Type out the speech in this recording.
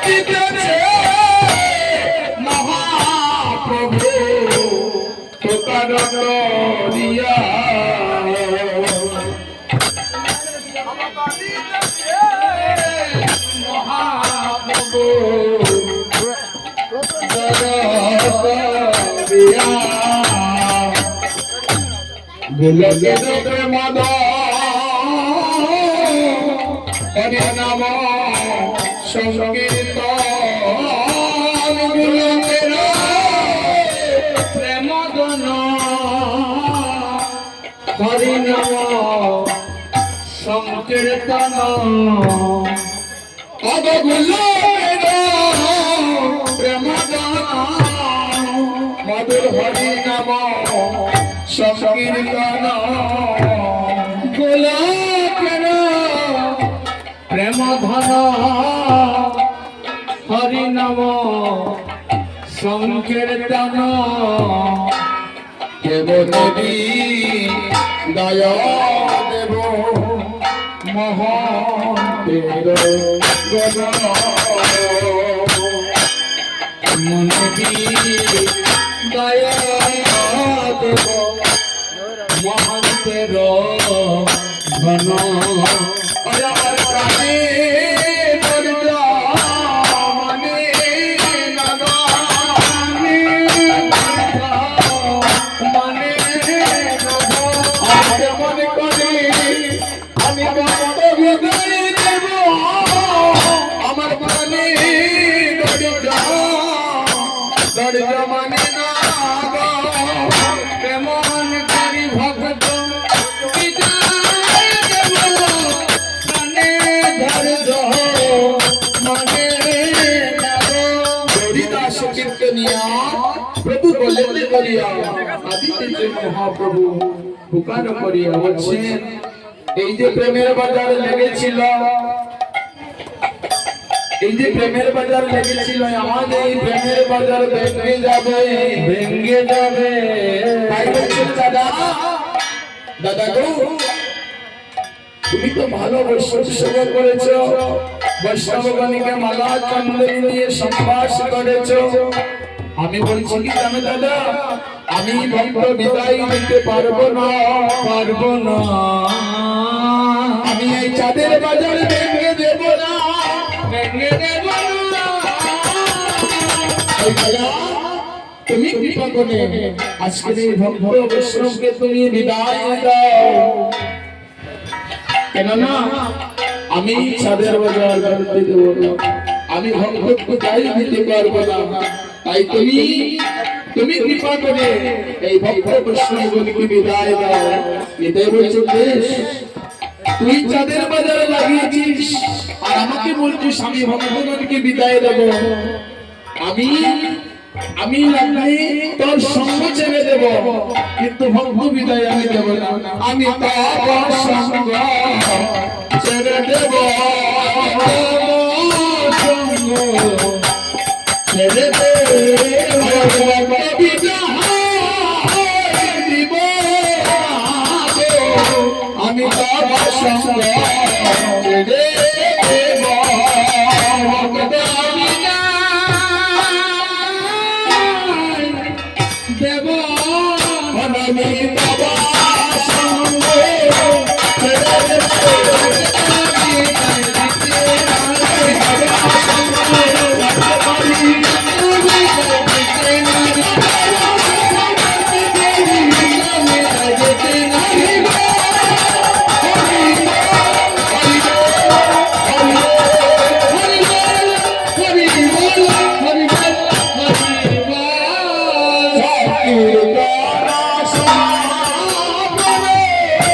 দিতেছে মহাপ্রভু তোকার করিয়া মহাপ্রভু গুলকের প্রেমদ হরি নাম সংকীর্তন গুলকের প্রেমদন হরি নাম সংকীর্তন অব গুলকের প্রেমদন মধুর হরি নাম সংকীর্তন গোলকের প্রেম ধন হরি নাম সংকীর্তন দেব দেবী দয় দেব মহান্তের গণ মনবী দয় দেব মহান্তের ঘন অজার প্রাণে মানে মানে মনে করে আমি হৃদয় দেব আমার প্রাণে দরিদ্র মানে না কেমন করি ভক্ত প্রভু বলেন করিয়া আদিতে মহাপ্রভু পুকার করিয়া বলছেন এই যে প্রেমের বাজার লেগেছিল এই যে প্রেমের বাজার লেগেছিল আমার এই প্রেমের বাজার ভেঙে যাবে তাই বলছেন দাদা দাদা গো তুমি তো ভালো বৈষ্ণব সেবা করেছো বৈষ্ণবগণকে মালা চন্দন দিয়ে সম্ভাষ করেছো আমি বলছি কি জানো দাদা আমি ভক্ত বিদায় দিতে পারবো না আমি এই চাঁদের বাজার ভেঙে দেব না তুমি কৃপা করে আজকের এই ভক্ত বৈষ্ণবকে তুমি বিদায় দাও কেননা আমি চাঁদের বাজার ভেঙে দেব না আমি ভক্তকে বিদায় দিতে পারবো না তাই তুমি কৃপা করে এই ভক্ত বৈষ্ণবগণকে বিদায় দাও এটাই বলছো বেশ তুই চাঁদের বাজারে লাগিয়েছিস আর আমাকে বলছিস আমি ভক্তগণকে বিদায় দেব আমি লাগলে তোর সঙ্গ ছেড়ে দেব কিন্তু ভক্ত বিদায় আমি দেব না আমি তোর সঙ্গ ছেড়ে দেব